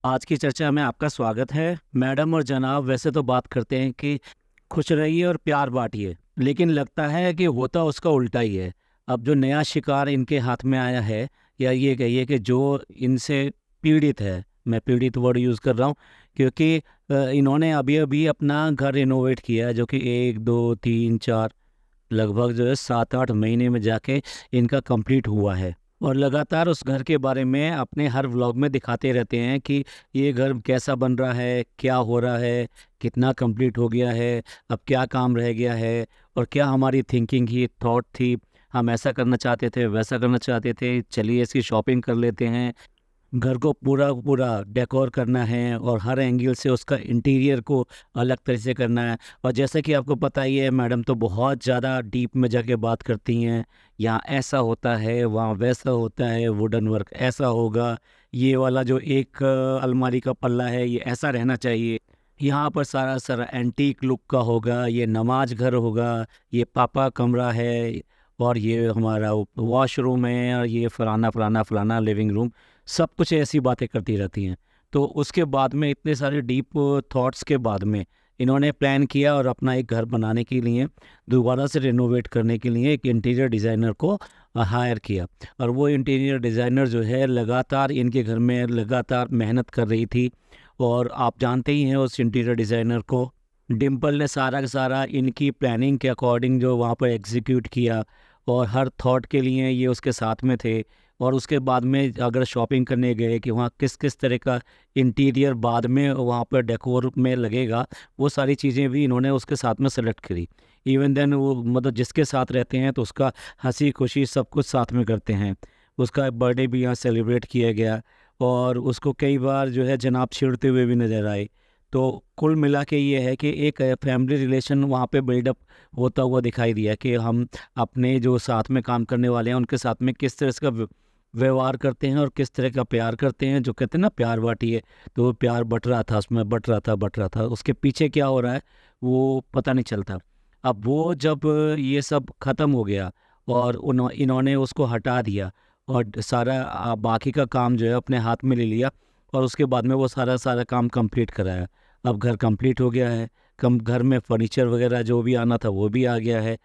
आज की चर्चा में आपका स्वागत है। मैडम और जनाब वैसे तो बात करते हैं कि खुश रहिए और प्यार बांटिए, लेकिन लगता है कि होता उसका उल्टा ही है। अब जो नया शिकार इनके हाथ में आया है, या ये कहिए कि जो इनसे पीड़ित है, मैं पीड़ित वर्ड यूज़ कर रहा हूँ क्योंकि इन्होंने अभी अभी अपना घर रिनोवेट किया है, जो कि 1 2 3 4 लगभग जो है 7 8 महीने में जाके इनका कंप्लीट हुआ है। और लगातार उस घर के बारे में अपने हर व्लॉग में दिखाते रहते हैं कि ये घर कैसा बन रहा है, क्या हो रहा है, कितना कंप्लीट हो गया है, अब क्या काम रह गया है, और क्या हमारी थिंकिंग ही थॉट थी, हम ऐसा करना चाहते थे, वैसा करना चाहते थे, चलिए इसकी शॉपिंग कर लेते हैं। घर को पूरा पूरा डेकोर करना है और हर एंगल से उसका इंटीरियर को अलग तरह से करना है। और जैसा कि आपको पता ही है, मैडम तो बहुत ज़्यादा डीप में जाके बात करती हैं। यहाँ ऐसा होता है, वहाँ वैसा होता है, वुडन वर्क ऐसा होगा, ये वाला जो एक अलमारी का पल्ला है ये ऐसा रहना चाहिए, यहाँ पर सारा सारा एंटीक लुक का होगा, ये नमाज घर होगा, ये पापा कमरा है, और ये हमारा वॉशरूम है, और ये फलाना फलाना फलाना लिविंग रूम। सब कुछ ऐसी बातें करती रहती हैं। तो उसके बाद में इतने सारे डीप थॉट्स के बाद में इन्होंने प्लान किया और अपना एक घर बनाने के लिए, दोबारा से रिनोवेट करने के लिए एक इंटीरियर डिज़ाइनर को हायर किया। और वो इंटीरियर डिज़ाइनर जो है लगातार इनके घर में लगातार मेहनत कर रही थी। और आप जानते ही हैं उस इंटीरियर डिज़ाइनर को। डिम्पल ने सारा का सारा इनकी प्लानिंग के अकॉर्डिंग जो वहाँ पर एग्जीक्यूट किया, और हर थॉट के लिए ये उसके साथ में थे। और उसके बाद में अगर शॉपिंग करने गए कि वहाँ किस किस तरह का इंटीरियर बाद में वहाँ पर डेकोर में लगेगा, वो सारी चीज़ें भी इन्होंने उसके साथ में सेलेक्ट करी। इवन देन वो मतलब जिसके साथ रहते हैं तो उसका हंसी खुशी सब कुछ साथ में करते हैं। उसका बर्थडे भी यहाँ सेलिब्रेट किया गया, और उसको कई बार जो है जनाब छेड़ते हुए भी नज़र आए। तो कुल मिला के ये है कि एक फैमिली रिलेशन वहाँ पे बिल्डअप होता हुआ दिखाई दिया कि हम अपने जो साथ में काम करने वाले हैं उनके साथ में किस तरह का व्यवहार करते हैं और किस तरह का प्यार करते हैं। जो कहते हैं ना प्यार बांटिए, तो वो प्यार बट रहा था, उसमें बट रहा था, उसके पीछे क्या हो रहा है वो पता नहीं चलता। अब वो जब ये सब ख़त्म हो गया और इन्होंने उसको हटा दिया और सारा बाकी का काम जो है अपने हाथ में ले लिया, और उसके बाद में वो सारा सारा काम कंप्लीट कराया। अब घर कंप्लीट हो गया है, कम घर में फर्नीचर वगैरह जो भी आना था वो भी आ गया है।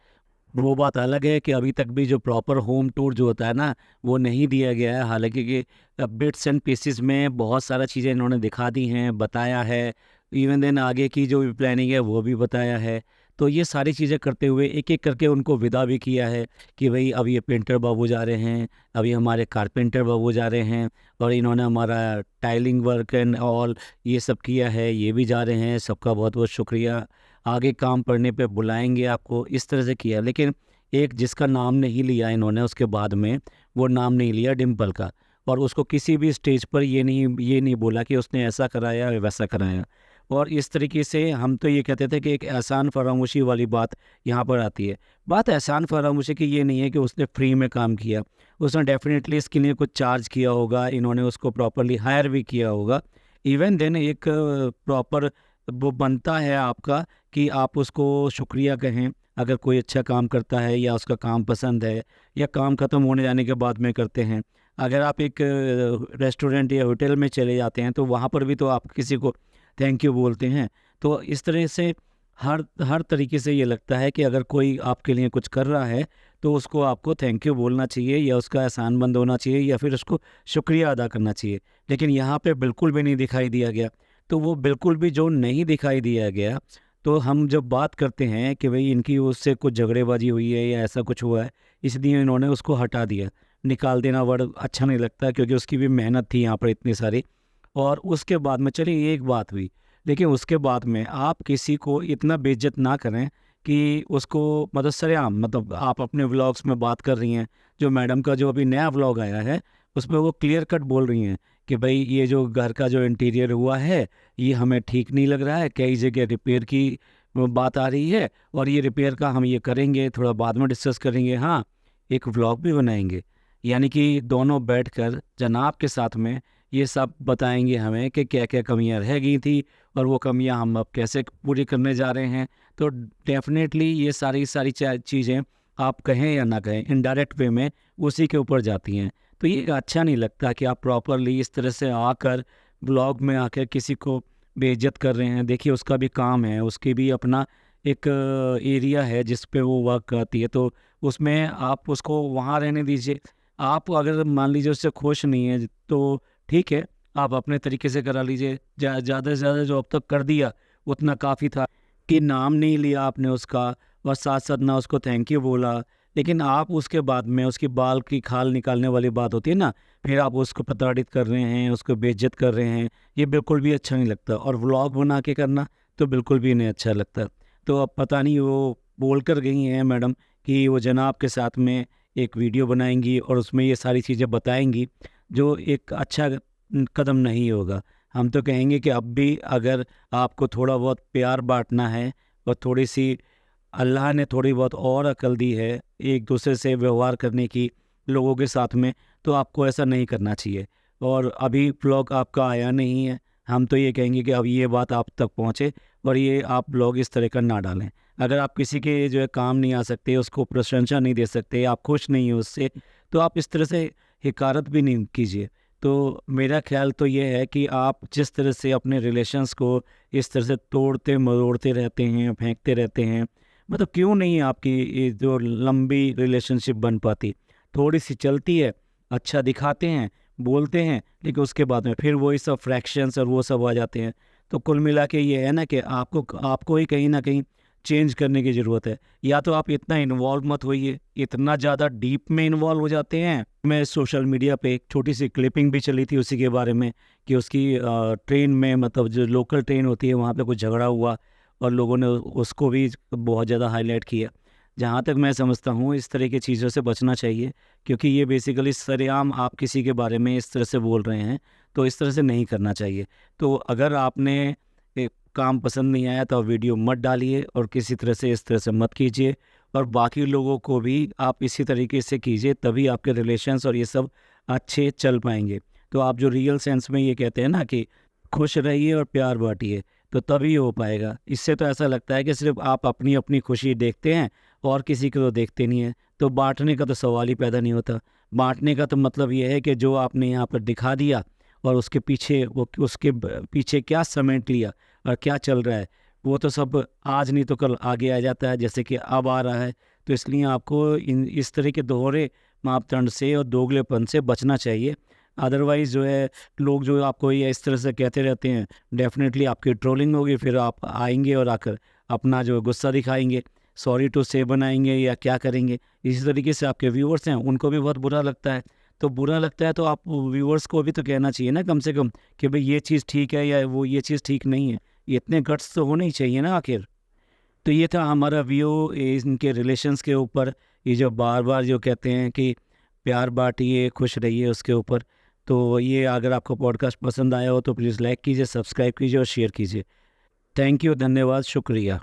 वो बात अलग है कि अभी तक भी जो प्रॉपर होम टूर जो होता है ना, वो नहीं दिया गया है। हालांकि कि बिट्स एंड पीसेस में बहुत सारा चीज़ें इन्होंने दिखा दी हैं, बताया है। इवन देन आगे की जो भी प्लानिंग है वो भी बताया है। तो ये सारी चीज़ें करते हुए एक एक करके उनको विदा भी किया है कि भाई अब ये पेंटर बाबू जा रहे हैं, अभी हमारे कारपेंटर बाबू जा रहे हैं, और इन्होंने हमारा टाइलिंग वर्क एंड ऑल ये सब किया है, ये भी जा रहे हैं, सबका बहुत बहुत शुक्रिया, आगे काम पड़ने पे बुलाएंगे आपको, इस तरह से किया। लेकिन एक जिसका नाम नहीं लिया इन्होंने उसके बाद में, वो नाम नहीं लिया डिम्पल का। और उसको किसी भी स्टेज पर ये नहीं बोला कि उसने ऐसा कराया या वैसा कराया। और इस तरीके से हम तो ये कहते थे कि एक एहसान फरामोशी वाली बात यहाँ पर आती है। बात एहसान फरामोशी की ये नहीं है कि उसने फ्री में काम किया, उसने डेफिनेटली इसके लिए कुछ चार्ज किया होगा, इन्होंने उसको प्रॉपरली हायर भी किया होगा। इवन देन एक प्रॉपर वो बनता है आपका कि आप उसको शुक्रिया कहें अगर कोई अच्छा काम करता है या उसका काम पसंद है, या काम ख़त्म होने जाने के बाद में करते हैं। अगर आप एक रेस्टोरेंट या होटल में चले जाते हैं तो वहाँ पर भी तो आप किसी को थैंक यू बोलते हैं। तो इस तरह से हर हर तरीके से ये लगता है कि अगर कोई आपके लिए कुछ कर रहा है तो उसको आपको थैंक यू बोलना चाहिए, या उसका एहसानमंद होना चाहिए, या फिर उसको शुक्रिया अदा करना चाहिए। लेकिन यहाँ पे बिल्कुल भी नहीं दिखाई दिया गया। तो वो बिल्कुल भी जो नहीं दिखाई दिया गया, तो हम जब बात करते हैं कि भाई इनकी उससे कुछ झगड़ेबाजी हुई है या ऐसा कुछ हुआ है, इसलिए इन्होंने उसको हटा दिया। निकाल देना वर्ड अच्छा नहीं लगता क्योंकि उसकी भी मेहनत थी यहाँ पर इतनी सारी। और उसके बाद में चलिए एक बात हुई, लेकिन उसके बाद में आप किसी को इतना बेइज्जत ना करें कि उसको मतलब सरेआम, मतलब आप अपने व्लॉग्स में बात कर रही हैं, जो मैडम का जो अभी नया व्लॉग आया है उसमें वो क्लियर कट बोल रही हैं कि भाई ये जो घर का जो इंटीरियर हुआ है ये हमें ठीक नहीं लग रहा है, कई जगह रिपेयर की बात आ रही है, और ये रिपेयर का हम ये करेंगे, थोड़ा बाद में डिस्कस करेंगे, हाँ एक व्लॉग भी बनाएंगे। यानी कि दोनों बैठकर जनाब के साथ में ये सब बताएंगे हमें कि क्या क्या कमियां रह गई थी, और वो कमियां हम अब कैसे पूरी करने जा रहे हैं। तो डेफिनेटली ये सारी सारी चीज़ें आप कहें या ना कहें इनडायरेक्ट वे में उसी के ऊपर जाती हैं। तो ये अच्छा नहीं लगता कि आप प्रॉपरली इस तरह से आकर व्लॉग में आकर किसी को बेइज्जत कर रहे हैं। देखिए उसका भी काम है, उसकी भी अपना एक एरिया है जिस पे वो वर्क करती है, तो उसमें आप उसको वहाँ रहने दीजिए। आप अगर मान लीजिए उससे खुश नहीं है तो ठीक है, आप अपने तरीके से करा लीजिए। ज़्यादा से ज़्यादा जो अब तक कर दिया उतना काफ़ी था, कि नाम नहीं लिया आपने उसका और साथ साथ ना उसको थैंक यू बोला। लेकिन आप उसके बाद में उसकी बाल की खाल निकालने वाली बात होती है ना, फिर आप उसको प्रताड़ित कर रहे हैं, उसको बेइज्जत कर रहे हैं, ये बिल्कुल भी अच्छा नहीं लगता। और व्लॉग बना के करना तो बिल्कुल भी नहीं अच्छा लगता। तो अब पता नहीं वो बोल कर गई हैं मैडम कि वो जनाब के साथ में एक वीडियो बनाएंगी और उसमें ये सारी चीज़ें बताएंगी, जो एक अच्छा कदम नहीं होगा। हम तो कहेंगे कि अब भी अगर आपको थोड़ा बहुत प्यार बांटना है और थोड़ी सी अल्लाह ने थोड़ी बहुत और अकल दी है एक दूसरे से व्यवहार करने की लोगों के साथ में, तो आपको ऐसा नहीं करना चाहिए। और अभी ब्लॉग आपका आया नहीं है, हम तो ये कहेंगे कि अब ये बात आप तक पहुँचे और ये आप ब्लॉग इस तरह का ना डालें। अगर आप किसी के जो है काम नहीं आ सकते, उसको प्रशंसा नहीं दे सकते, आप खुश नहीं हो उससे, तो आप इस तरह से हिकारत भी नहीं कीजिए। तो मेरा ख्याल तो ये है कि आप जिस तरह से अपने रिलेशंस को इस तरह से तोड़ते मरोड़ते रहते हैं, फेंकते रहते हैं, मतलब क्यों नहीं आपकी ये जो लंबी रिलेशनशिप बन पाती? थोड़ी सी चलती है, अच्छा दिखाते हैं, बोलते हैं, लेकिन उसके बाद में फिर वही सब फ्रैक्शंस और वो सब आ जाते हैं। तो कुल मिला के ये है ना कि आपको आपको ही कहीं ना कहीं चेंज करने की ज़रूरत है। या तो आप इतना इन्वॉल्व मत होइए, इतना ज़्यादा डीप में इन्वॉल्व हो जाते हैं। मैं सोशल मीडिया पे एक छोटी सी क्लिपिंग भी चली थी उसी के बारे में, कि उसकी ट्रेन में, मतलब जो लोकल ट्रेन होती है वहाँ पे कुछ झगड़ा हुआ और लोगों ने उसको भी बहुत ज़्यादा हाईलाइट किया। जहाँ तक मैं समझता हूँ इस तरह की चीज़ों से बचना चाहिए, क्योंकि ये बेसिकली सरेआम आप किसी के बारे में इस तरह से बोल रहे हैं, तो इस तरह से नहीं करना चाहिए। तो अगर आपने एक काम पसंद नहीं आया तो आप वीडियो मत डालिए और किसी तरह से इस तरह से मत कीजिए, और बाकी लोगों को भी आप इसी तरीके से कीजिए, तभी आपके रिलेशंस और ये सब अच्छे चल पाएंगे। तो आप जो रियल सेंस में ये कहते हैं ना कि खुश रहिए और प्यार बांटिए, तो तभी हो पाएगा। इससे तो ऐसा लगता है कि सिर्फ आप अपनी अपनी खुशी देखते हैं और किसी को तो देखते नहीं हैं, तो बांटने का तो सवाल ही पैदा नहीं होता। बांटने का तो मतलब ये है कि जो आपने यहाँ पर दिखा दिया और उसके पीछे वो उसके पीछे क्या समेट लिया और क्या चल रहा है, वो तो सब आज नहीं तो कल आगे आ जाता है, जैसे कि अब आ रहा है। तो इसलिए आपको इस तरह के दोहरे मापदंड से और दोगलेपन से बचना चाहिए। अदरवाइज़ जो है, लोग जो आपको ये इस तरह से कहते रहते हैं, डेफ़िनेटली आपकी ट्रोलिंग होगी, फिर आप आएँगे और आकर अपना जो गुस्सा दिखाएँगे, सॉरी टू से बनाएँगे या क्या करेंगे। इसी तरीके से आपके व्यूअर्स हैं, उनको भी बहुत बुरा लगता है। तो बुरा लगता है तो आप व्यूअर्स को भी तो कहना चाहिए ना कम से कम, कि भई ये चीज़ ठीक है या वो ये चीज़ ठीक नहीं है। इतने गट्स तो होने ही चाहिए ना आखिर। तो ये था हमारा व्यू इनके रिलेशंस के ऊपर, ये जो बार-बार जो कहते हैं कि प्यार बाँटिए, खुश रहिए, उसके ऊपर। तो ये अगर आपको पॉडकास्ट पसंद आया हो तो प्लीज़ लाइक कीजिए, सब्सक्राइब कीजिए और शेयर कीजिए। थैंक यू, धन्यवाद, शुक्रिया।